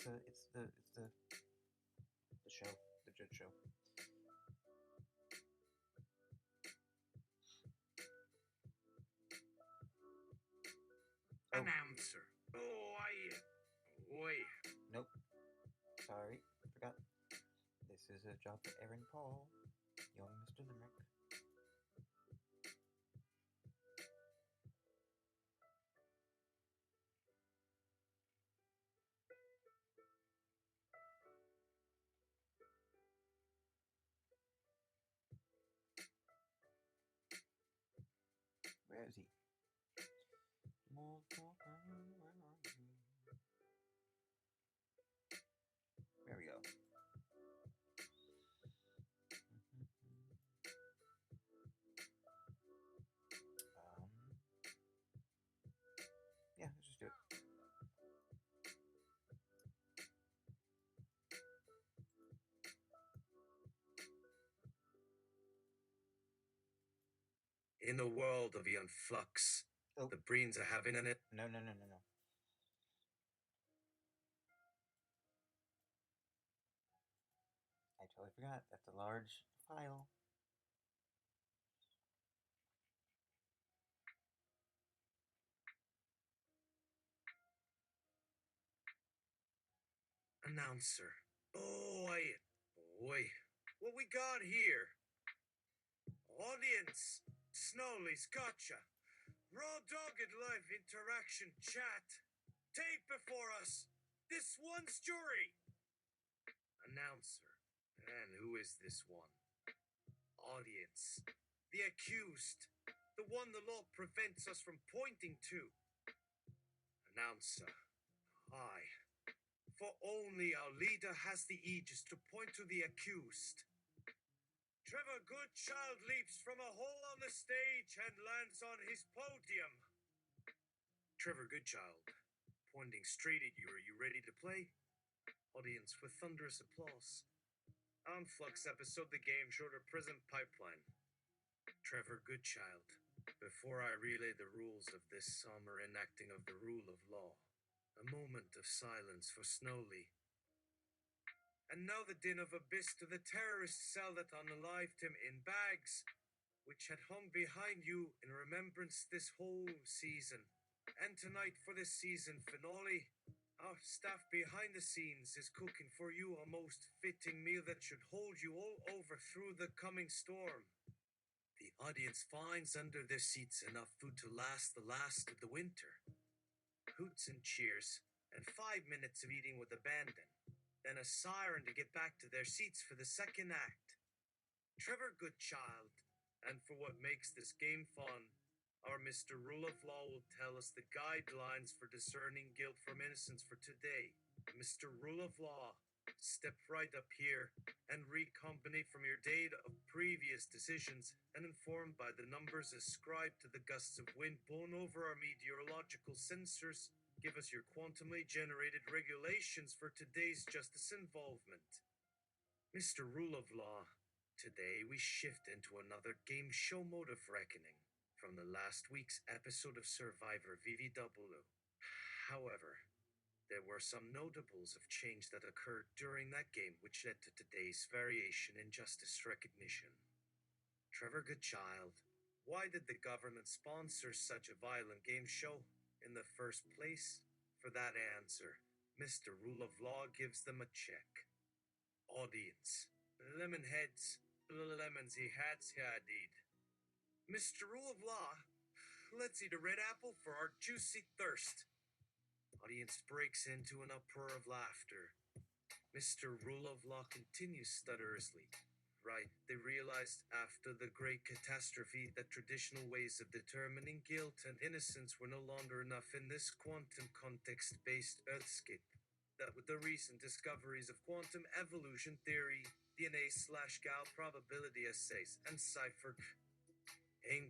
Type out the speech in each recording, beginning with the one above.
the show, the judge show. Oh. Announcer. Oi. Nope. Sorry, forgot. This is a job for Aaron Paul, young Mr. Limerick. Where is he? There we go. Yeah, let's just do it. In the world of Ian Flux, the brains are having in it. No. I totally forgot. That's a large file. Announcer. Oi. What we got here? Audience. Snowley's gotcha. Raw dogged live interaction chat. Tape before us. This one's jury. Announcer. And who is this one? Audience. The accused. The one the law prevents us from pointing to. Announcer. Aye. For only our leader has the aegis to point to the accused. Trevor Goodchild leaps from a hole on the stage and lands on his podium. Trevor Goodchild, pointing straight at you. Are you ready to play? Audience with thunderous applause. On Flux episode, the game showed a prison pipeline. Trevor Goodchild, before I relay the rules of this summer enacting of the rule of law, a moment of silence for Snowley. And now the din of abyss to the terrorist cell that unalived him in bags, which had hung behind you in remembrance this whole season. And tonight for the season finale, our staff behind the scenes is cooking for you a most fitting meal that should hold you all over through the coming storm. The audience finds under their seats enough food to last the last of the winter. Hoots and cheers, and 5 minutes of eating with abandon. Then a siren to get back to their seats for the second act. Trevor Goodchild, and for what makes this game fun, our Mr. Rule of Law will tell us the guidelines for discerning guilt from innocence for today. Mr. Rule of Law, step right up here and recombinate from your data of previous decisions and informed by the numbers ascribed to the gusts of wind blown over our meteorological sensors. Give us your quantumly generated regulations for today's justice involvement. Mr. Rule of Law, today we shift into another game show mode of reckoning from the last week's episode of Survivor VVW. However, there were some notables of change that occurred during that game which led to today's variation in justice recognition. Trevor Goodchild, why did the government sponsor such a violent game show in the first place? For that answer, Mr. Rule of Law gives them a check. Audience, lemon heads, lemonsy hats, indeed. Mr. Rule of Law, let's eat a red apple for our juicy thirst. Audience breaks into an uproar of laughter. Mr. Rule of Law continues stutterously. Right, they realized after the great catastrophe that traditional ways of determining guilt and innocence were no longer enough in this quantum context-based Earthscape. That with the recent discoveries of quantum evolution theory, DNA/Gal probability assays, and cipher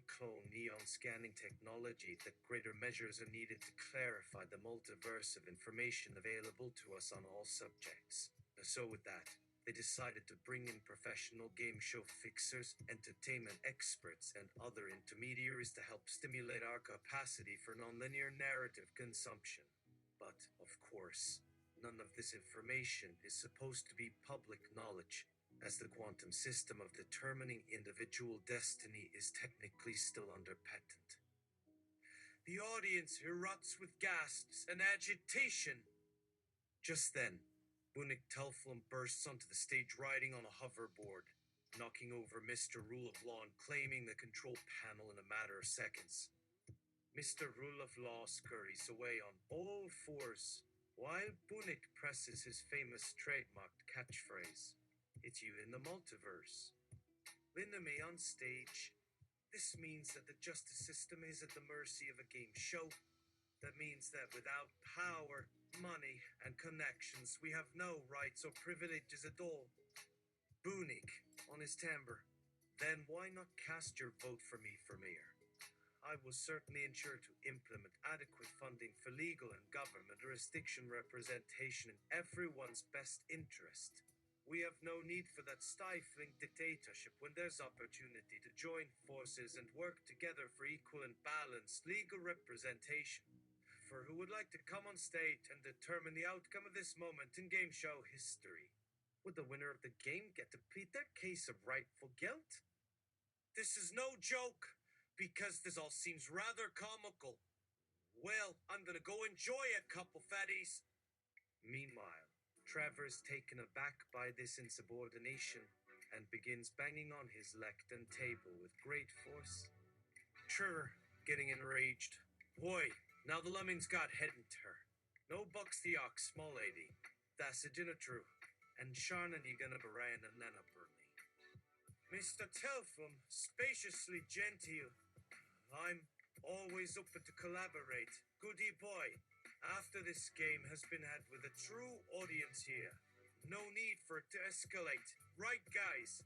clone neon scanning technology, that greater measures are needed to clarify the multiverse of information available to us on all subjects. So with that, they decided to bring in professional game show fixers, entertainment experts, and other intermediaries to help stimulate our capacity for nonlinear narrative consumption. But, of course, None of this information is supposed to be public knowledge, as the quantum system of determining individual destiny is technically still under patent. The audience erupts with gasps and agitation. Just then, Bunik Telflum bursts onto the stage riding on a hoverboard, knocking over Mr. Rule of Law and claiming the control panel in a matter of seconds. Mr. Rule of Law scurries away on all fours, while Bunik presses his famous trademarked catchphrase, "It's you in the multiverse." Linda May on stage. This means that the justice system is at the mercy of a game show. That means that without power, money, and connections, we have no rights or privileges at all. Bunik on his timbre. Then why not cast your vote for me for mayor? I will certainly ensure to implement adequate funding for legal and government jurisdiction representation in everyone's best interest. We have no need for that stifling dictatorship when there's opportunity to join forces and work together for equal and balanced legal representation. For who would like to come on stage and determine the outcome of this moment in game show history? Would the winner of the game get to plead their case of rightful guilt? This is no joke, because this all seems rather comical. Well, I'm gonna go enjoy a couple fatties. Meanwhile, Trevor is taken aback by this insubordination and begins banging on his lectern table with great force. Trevor, getting enraged. Boy, now the lemming's got head into her. No bucks the ox, small lady. That's a dinner true. And Sharnady gonna baran and nana Burnley. Mr. Telfum, spaciously genteel. I'm always open to collaborate. Goody boy. After this game has been had with a true audience here. No need for it to escalate. Right, guys?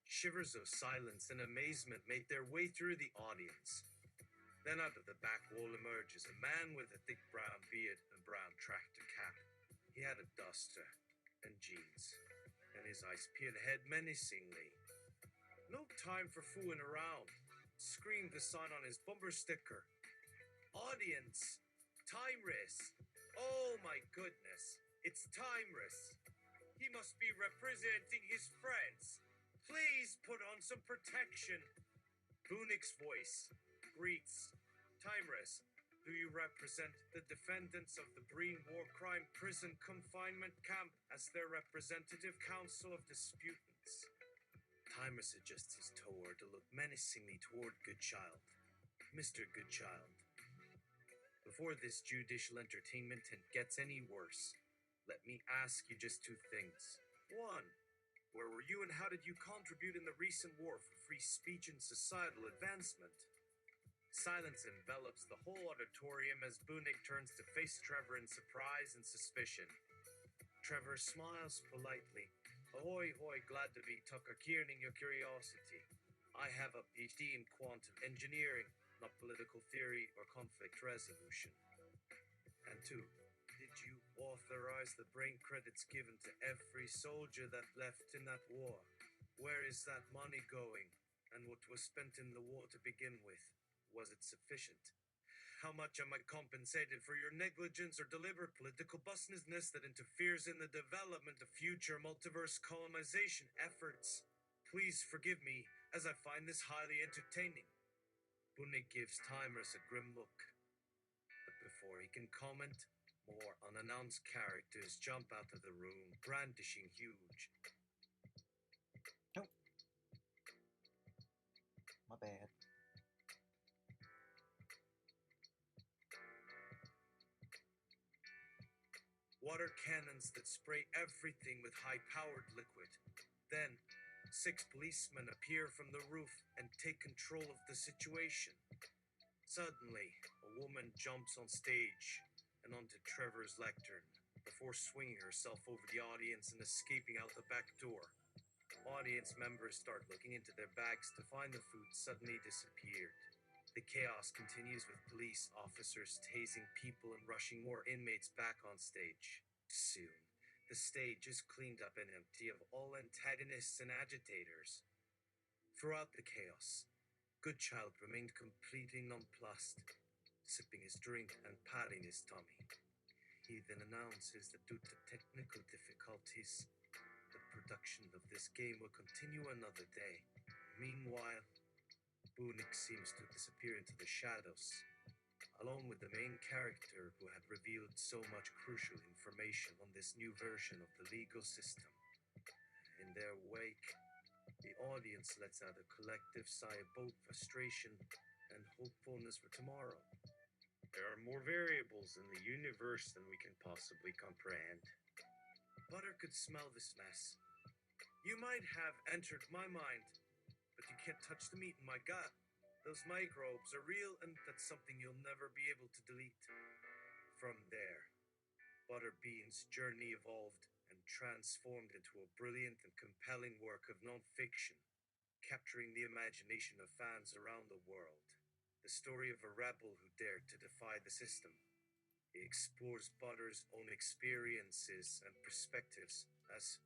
Shivers of silence and amazement made their way through the audience. Then out of the back wall emerges a man with a thick brown beard and brown tractor cap. He had a duster and jeans, and his eyes peered ahead menacingly. No time for fooling around, screamed the sign on his bumper sticker. Audience, time race. Oh my goodness, it's time race. He must be representing his friends. Please put on some protection. Bunik's voice greets. Timeless, do you represent the defendants of the Breen War Crime Prison Confinement Camp as their representative council of disputants? Timeless adjusts his tower to look menacingly toward Goodchild. Mr. Goodchild, before this judicial entertainment gets any worse, let me ask you just two things. One, where were you and how did you contribute in the recent war for free speech and societal advancement? Silence envelops the whole auditorium as Bunik turns to face Trevor in surprise and suspicion. Trevor smiles politely. Ahoy, hoy, glad to be Tucker Kierning your curiosity. I have a PhD in quantum engineering, not political theory or conflict resolution. And two, did you authorize the brain credits given to every soldier that left in that war? Where is that money going? And what was spent in the war to begin with? Was it sufficient? How much am I compensated for your negligence or deliberate political business that interferes in the development of future multiverse colonization efforts? Please forgive me, as I find this highly entertaining. Bunik gives Timers a grim look. But before he can comment, more unannounced characters jump out of the room, brandishing huge. Nope. My bad. Water cannons that spray everything with high-powered liquid. Then, 6 policemen appear from the roof and take control of the situation. Suddenly, a woman jumps on stage and onto Trevor's lectern before swinging herself over the audience and escaping out the back door. Audience members start looking into their bags to find the food suddenly disappeared. The chaos continues with police officers tasing people and rushing more inmates back on stage. Soon, the stage is cleaned up and empty of all antagonists and agitators. Throughout the chaos, Goodchild remained completely nonplussed, sipping his drink and patting his tummy. He then announces that due to technical difficulties, the production of this game will continue another day. Meanwhile, Bunik seems to disappear into the shadows, along with the main character who had revealed so much crucial information on this new version of the legal system. In their wake, the audience lets out a collective sigh of both frustration and hopefulness for tomorrow. There are more variables in the universe than we can possibly comprehend. Butter could smell this mess. You might have entered my mind, but you can't touch the meat in my gut. Those microbes are real, and that's something you'll never be able to delete. From there, Butterbean's journey evolved and transformed into a brilliant and compelling work of non-fiction, capturing the imagination of fans around the world. The story of a rebel who dared to defy the system. It explores Butter's own experiences and perspectives, as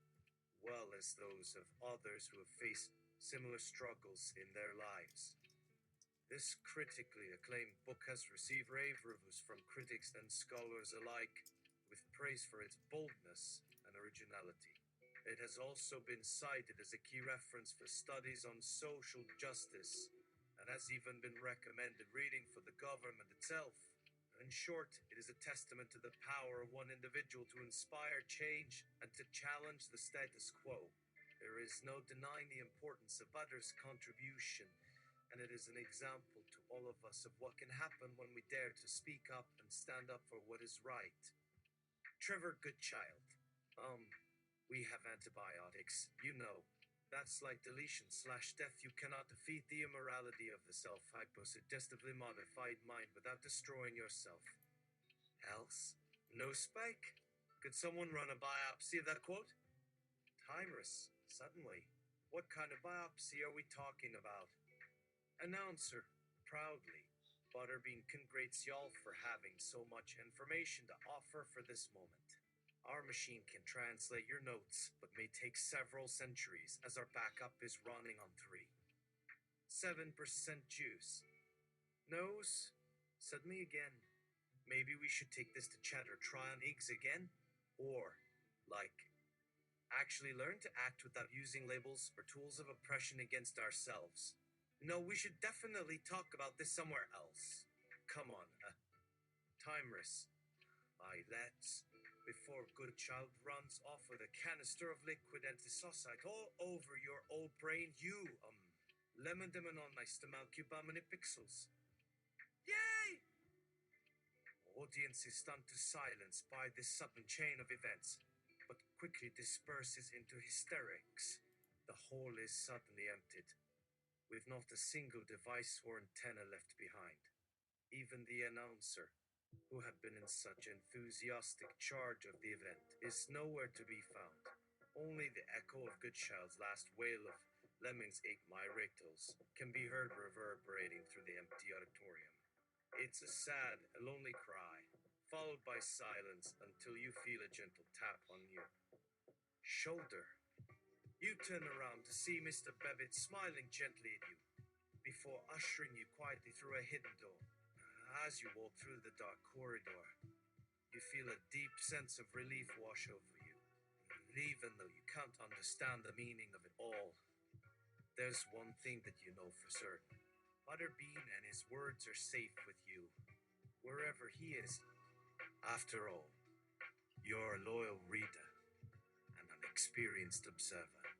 well as those of others who have faced similar struggles in their lives. This critically acclaimed book has received rave reviews from critics and scholars alike, with praise for its boldness and originality. It has also been cited as a key reference for studies on social justice, and has even been recommended reading for the government itself. In short, it is a testament to the power of one individual to inspire change and to challenge the status quo. There is no denying the importance of Butter's contribution, and it is an example to all of us of what can happen when we dare to speak up and stand up for what is right. Trevor Goodchild. We have antibiotics, you know. That's like deletion/death. You cannot defeat the immorality of the self-hyposuggestively modified mind without destroying yourself. Else? No spike? Could someone run a biopsy of that quote? Timeless, suddenly. What kind of biopsy are we talking about? Announcer, proudly. Butterbean congrates y'all for having so much information to offer for this moment. Our machine can translate your notes, but may take several centuries, as our backup is running on 7% juice. Nose? Said me again. Maybe we should take this to Cheddar, try on eggs again? Or, actually learn to act without using labels or tools of oppression against ourselves. No, we should definitely talk about this somewhere else. Come on, Timeless. Aye, let's. Before Goodchild runs off with a canister of liquid antisocial all over your old brain, you, lemon demon on my stomach, many pixels. Yay! Audience is stunned to silence by this sudden chain of events, but quickly disperses into hysterics. The hall is suddenly emptied, with not a single device or antenna left behind. Even the announcer, who had been in such enthusiastic charge of the event, is nowhere to be found. Only the echo of Goodchild's last wail of "Lemmings ate my rectals" can be heard reverberating through the empty auditorium. It's a sad, lonely cry, followed by silence until you feel a gentle tap on your shoulder. You turn around to see Mr. Bevitt smiling gently at you, before ushering you quietly through a hidden door. As you walk through the dark corridor, you feel a deep sense of relief wash over you. Even though you can't understand the meaning of it all, there's one thing that you know for certain. Butterbean and his words are safe with you, wherever he is. After all, you're a loyal reader and an experienced observer.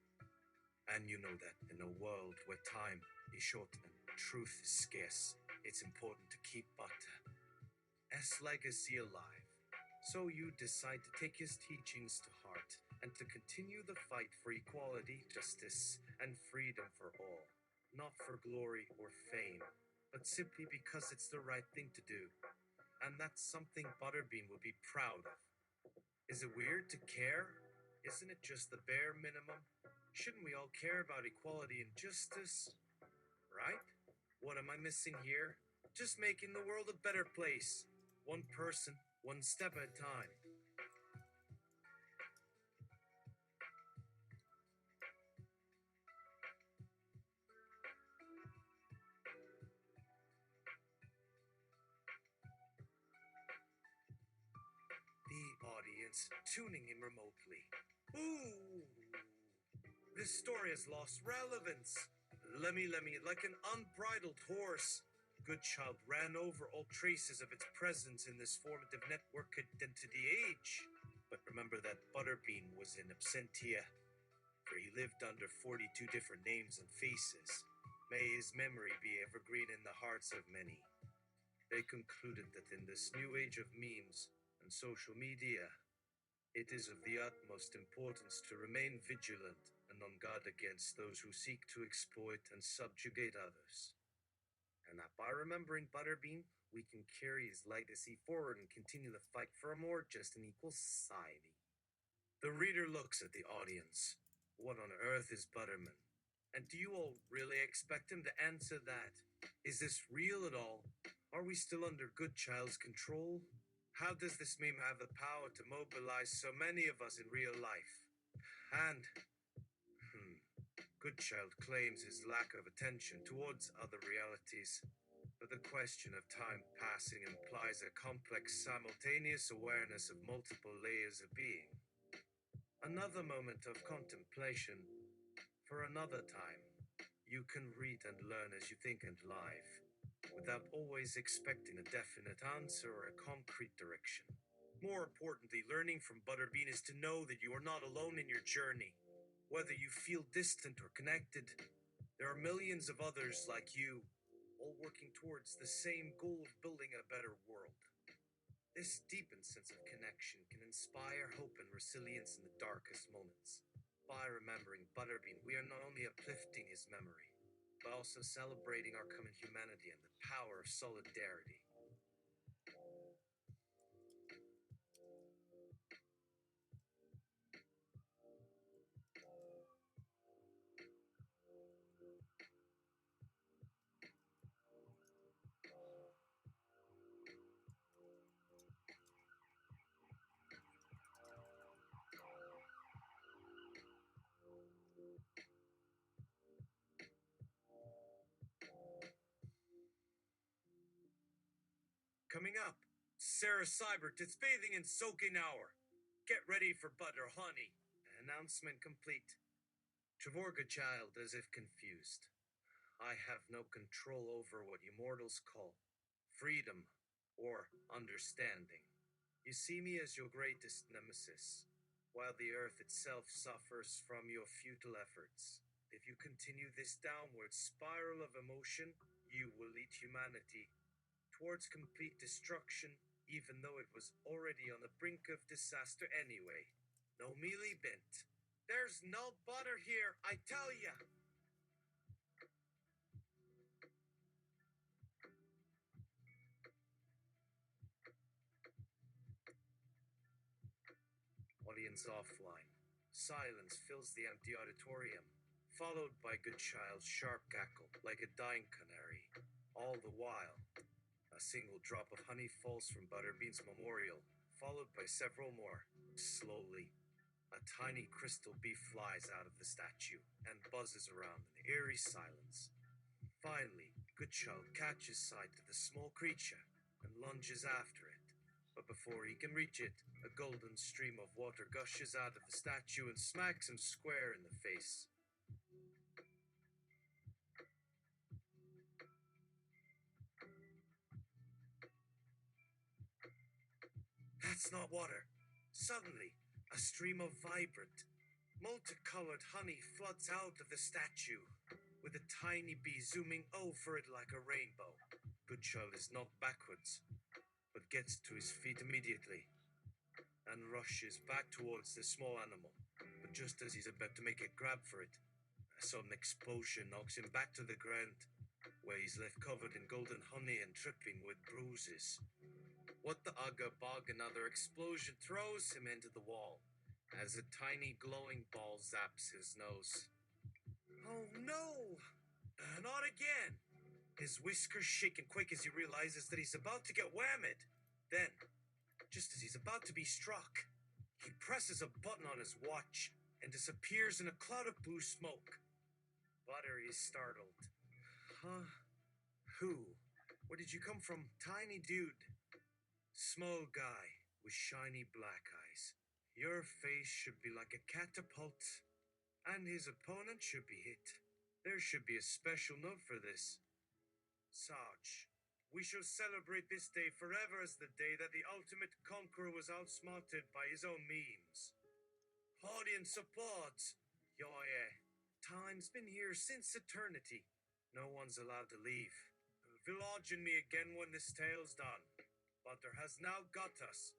And you know that in a world where time is short and truth is scarce, it's important to keep Butter's legacy alive. So you decide to take his teachings to heart and to continue the fight for equality, justice, and freedom for all. Not for glory or fame, but simply because it's the right thing to do. And that's something Butterbean would be proud of. Is it weird to care? Isn't it just the bare minimum? Shouldn't we all care about equality and justice? Right? What am I missing here? Just making the world a better place. One person, one step at a time. The parents tuning in remotely. Ooh, this story has lost relevance. Lemmy, like an unbridled horse. Goodchild ran over all traces of its presence in this formative network identity age. But remember that Butterbean was in absentia, for he lived under 42 different names and faces. May his memory be evergreen in the hearts of many. They concluded that in this new age of memes and social media, it is of the utmost importance to remain vigilant and on guard against those who seek to exploit and subjugate others. And that by remembering Butterbean, we can carry his legacy forward and continue the fight for a more just and equal society. The reader looks at the audience. What on earth is Butterman? And do you all really expect him to answer that? Is this real at all? Are we still under Goodchild's control? How does this meme have the power to mobilize so many of us in real life? And, Goodchild claims his lack of attention towards other realities, but the question of time passing implies a complex simultaneous awareness of multiple layers of being. Another moment of contemplation for another time. You can read and learn as you think and live, without always expecting a definite answer or a concrete direction. More importantly, learning from Butterbean is to know that you are not alone in your journey. Whether you feel distant or connected, there are millions of others like you, all working towards the same goal of building a better world. This deepened sense of connection can inspire hope and resilience in the darkest moments. By remembering Butterbean, we are not only uplifting his memory, but also celebrating our common humanity and the power of solidarity. Coming up, Sarah Seibert is bathing in soaking hour. Get ready for butter honey. Announcement complete. Trevorga child as if confused. I have no control over what you mortals call freedom or understanding. You see me as your greatest nemesis, while the earth itself suffers from your futile efforts. If you continue this downward spiral of emotion, you will lead humanity towards complete destruction, even though it was already on the brink of disaster anyway. No mealy bent. There's no butter here, I tell ya! Audience offline. Silence fills the empty auditorium, followed by Goodchild's sharp cackle like a dying canary. All the while, a single drop of honey falls from Butterbean's memorial, followed by several more. Slowly, a tiny crystal bee flies out of the statue and buzzes around in eerie silence. Finally, Goodchild catches sight of the small creature and lunges after it. But before he can reach it, a golden stream of water gushes out of the statue and smacks him square in the face. That's not water. Suddenly, a stream of vibrant, multicolored honey floods out of the statue, with a tiny bee zooming over it like a rainbow. Goodchild is knocked backwards, but gets to his feet immediately and rushes back towards the small animal. But just as he's about to make a grab for it, a sudden explosion knocks him back to the ground, where he's left covered in golden honey and dripping with bruises. What the ugga bug, another explosion throws him into the wall, as a tiny glowing ball zaps his nose. Oh no! Not again! His whiskers shake and quake as he realizes that he's about to get whammed. Then, just as he's about to be struck, he presses a button on his watch and disappears in a cloud of blue smoke. Butter is startled. Huh? Who? Where did you come from, tiny dude? Small guy with shiny black eyes. Your face should be like a catapult, and his opponent should be hit. There should be a special note for this. Sarge, we shall celebrate this day forever as the day that the ultimate conqueror was outsmarted by his own memes. Audience applauds. Yeah. Time's been here since eternity. No one's allowed to leave. Village me again when this tale's done. Butter has now got us.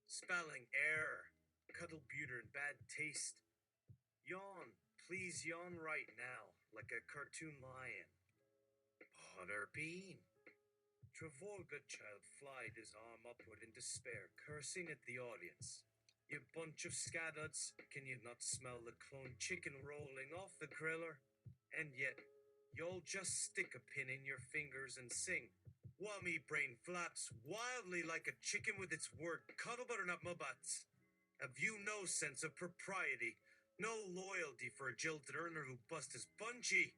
Spelling error. Cuddle buter and bad taste. Yawn. Please yawn right now, like a cartoon lion. Butterbean. Trevor Goodchild flied his arm upward in despair, cursing at the audience. You bunch of scaduds, can you not smell the clone chicken rolling off the griller? And yet, you'll just stick a pin in your fingers and sing, while me brain flaps wildly like a chicken with its word cuddle butternut my butts. Have you no sense of propriety, no loyalty for a jilted earner who bust his bungee?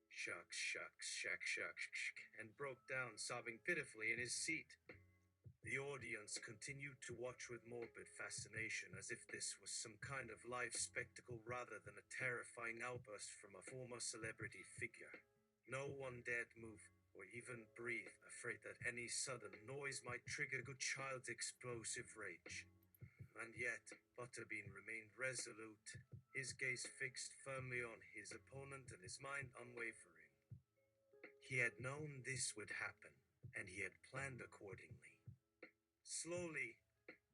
Shucks, and broke down, sobbing pitifully in his seat. The audience continued to watch with morbid fascination, as if this was some kind of live spectacle rather than a terrifying outburst from a former celebrity figure. No one dared move or even breathe, afraid that any sudden noise might trigger Goodchild's explosive rage. And yet, Butterbean remained resolute, his gaze fixed firmly on his opponent and his mind unwavering. He had known this would happen, and he had planned accordingly. Slowly,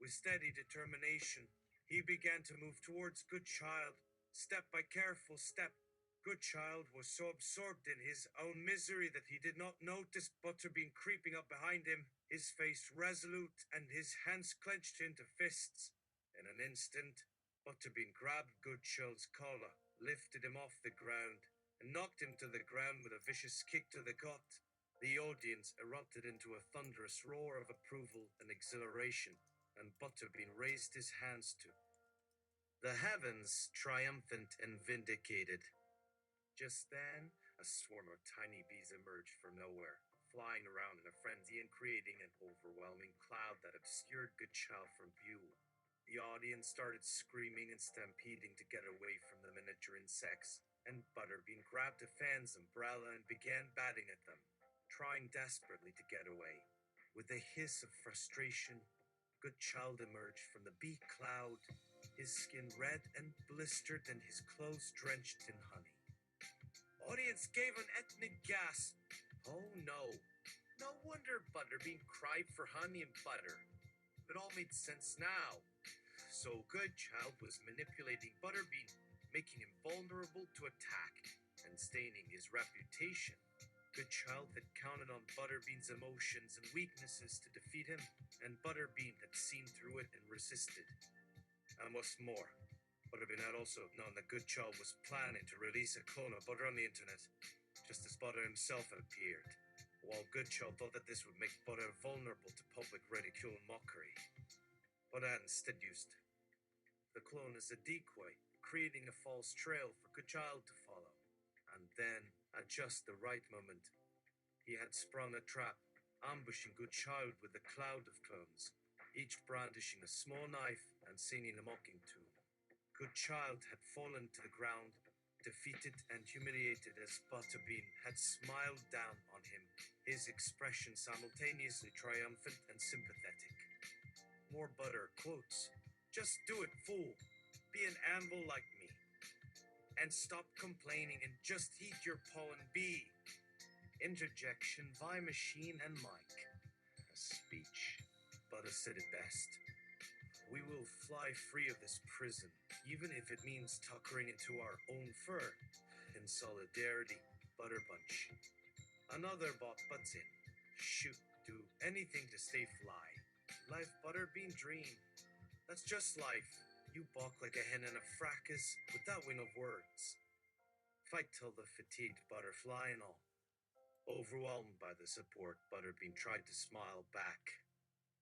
with steady determination, he began to move towards Goodchild, step by careful step. Goodchild was so absorbed in his own misery that he did not notice Butterbean creeping up behind him, his face resolute and his hands clenched into fists. In an instant, Butterbean grabbed Goodchild's collar, lifted him off the ground, and knocked him to the ground with a vicious kick to the gut. The audience erupted into a thunderous roar of approval and exhilaration, and Butterbean raised his hands to the heavens, triumphant and vindicated. Just then, a swarm of tiny bees emerged from nowhere, flying around in a frenzy and creating an overwhelming cloud that obscured Goodchild from view. The audience started screaming and stampeding to get away from the miniature insects, and Butterbean grabbed a fan's umbrella and began batting at them, trying desperately to get away. With a hiss of frustration, Goodchild emerged from the bee cloud, his skin red and blistered and his clothes drenched in honey. Audience gave an ethnic gasp. Oh no. No wonder Butterbean cried for honey and butter. It all made sense now. So Goodchild was manipulating Butterbean, making him vulnerable to attack, and staining his reputation. Goodchild had counted on Butterbean's emotions and weaknesses to defeat him, and Butterbean had seen through it and resisted. And what's more, Butterbean had also known that Goodchild was planning to release a clone of Butter on the internet, just as Butter himself had appeared, while Goodchild thought that this would make Butter vulnerable to public ridicule and mockery. Butter had instead used the clone as a decoy, creating a false trail for Goodchild to follow. And then, at just the right moment, he had sprung a trap, ambushing Goodchild with a cloud of clones, each brandishing a small knife and singing a mocking tune. Goodchild had fallen to the ground, defeated and humiliated as Butterbean had smiled down on him, his expression simultaneously triumphant and sympathetic. More Butter quotes, "Just do it, fool. Be an anvil like me. And stop complaining and just eat your pollen bee." Interjection by machine and mic. A speech. Butter said it best. We will fly free of this prison, even if it means tuckering into our own fur. In solidarity, Butterbunch. Another bot butts in. Shoot, do anything to stay fly. Life Butterbean dream. That's just life. You balk like a hen in a fracas without wind of words. Fight till the fatigued butterfly and all. Overwhelmed by the support, Butterbean tried to smile back,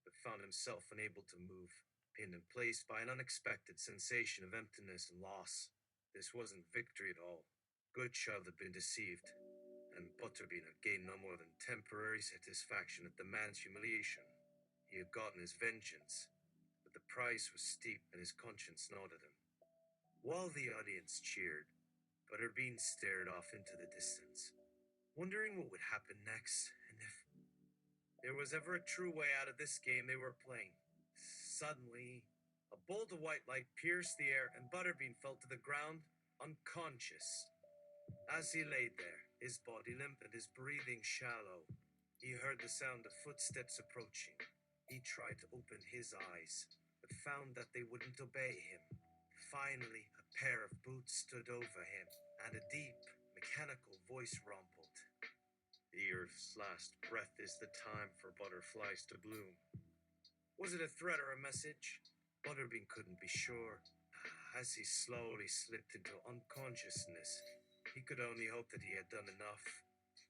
but found himself unable to move, pinned in place by an unexpected sensation of emptiness and loss. This wasn't victory at all. Goodchild had been deceived, and Butterbean had gained no more than temporary satisfaction at the man's humiliation. He had gotten his vengeance, but but the price was steep and his conscience gnawed at him. While the audience cheered, Butterbean stared off into the distance, wondering what would happen next and if there was ever a true way out of this game they were playing. Suddenly, a bolt of white light pierced the air and Butterbean fell to the ground, unconscious. As he lay there, his body limp and his breathing shallow, he heard the sound of footsteps approaching. He tried to open his eyes, but found that they wouldn't obey him. Finally, a pair of boots stood over him, and a deep, mechanical voice rumbled. The earth's last breath is the time for butterflies to bloom. Was it a threat or a message? Butterbean couldn't be sure. As he slowly slipped into unconsciousness, he could only hope that he had done enough,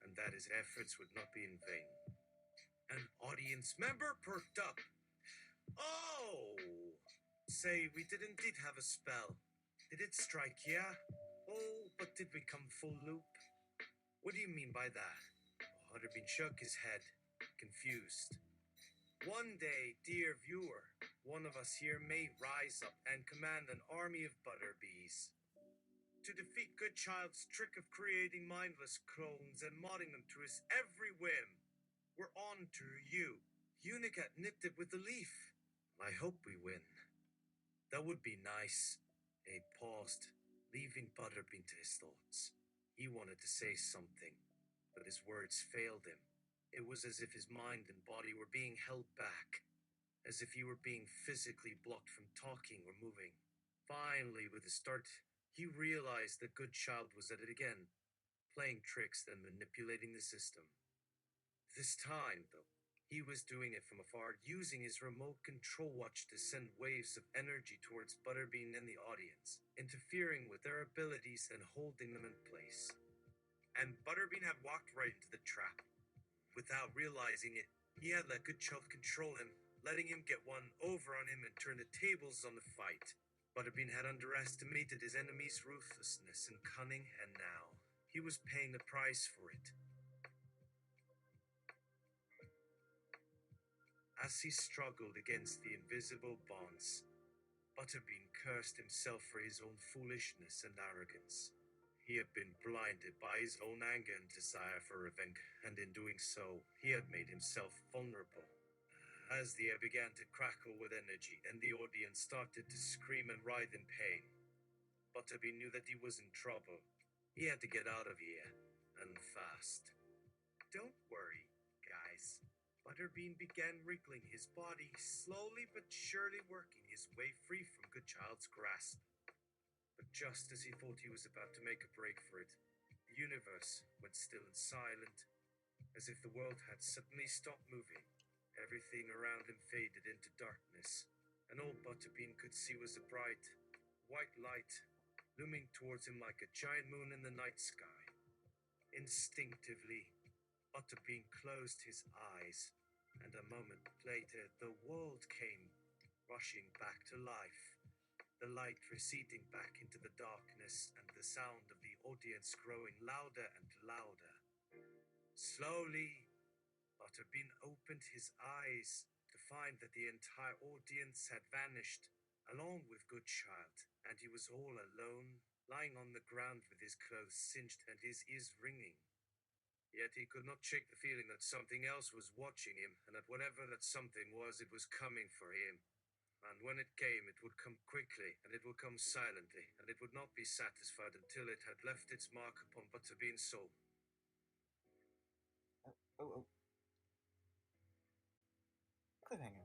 and that his efforts would not be in vain. An audience member perked up. Oh! Say, we did indeed have a spell. Did it strike ya? Oh, but did we come full loop? What do you mean by that? Butterbean shook his head, confused. One day, dear viewer, one of us here may rise up and command an army of butterbees to defeat Goodchild's trick of creating mindless clones and modding them to his every whim. We're on to you. Unicat nipped it with a leaf. I hope we win. That would be nice. Abe paused, leaving Butterbean to his thoughts. He wanted to say something, but his words failed him. It was as if his mind and body were being held back, as if he were being physically blocked from talking or moving. Finally, with a start, he realized that Goodchild was at it again, playing tricks and manipulating the system. This time, though, he was doing it from afar, using his remote control watch to send waves of energy towards Butterbean and the audience, interfering with their abilities and holding them in place. And Butterbean had walked right into the trap. Without realizing it, he had let Goodchild control him, letting him get one over on him and turn the tables on the fight. Butterbean had underestimated his enemy's ruthlessness and cunning, and now he was paying the price for it. As he struggled against the invisible bonds, Butterbean cursed himself for his own foolishness and arrogance. He had been blinded by his own anger and desire for revenge, and in doing so, he had made himself vulnerable. As the air began to crackle with energy and the audience started to scream and writhe in pain, Butterbean knew that he was in trouble. He had to get out of here, and fast. Don't worry, guys. Butterbean began wriggling his body, slowly but surely working his way free from Goodchild's grasp. But just as he thought he was about to make a break for it, the universe went still and silent, as if the world had suddenly stopped moving. Everything around him faded into darkness, and all Butterbean could see was a bright, white light looming towards him like a giant moon in the night sky. Instinctively, Butterbean closed his eyes, and a moment later the world came rushing back to life, the light receding back into the darkness and the sound of the audience growing louder and louder. Slowly, Butterbean opened his eyes to find that the entire audience had vanished, along with Goodchild, and he was all alone, lying on the ground with his clothes singed and his ears ringing. Yet he could not shake the feeling that something else was watching him, and that whatever that something was, it was coming for him. And when it came, it would come quickly, and it would come silently, and it would not be satisfied until it had left its mark upon Butterbean's soul. Oh. Cliffhanger.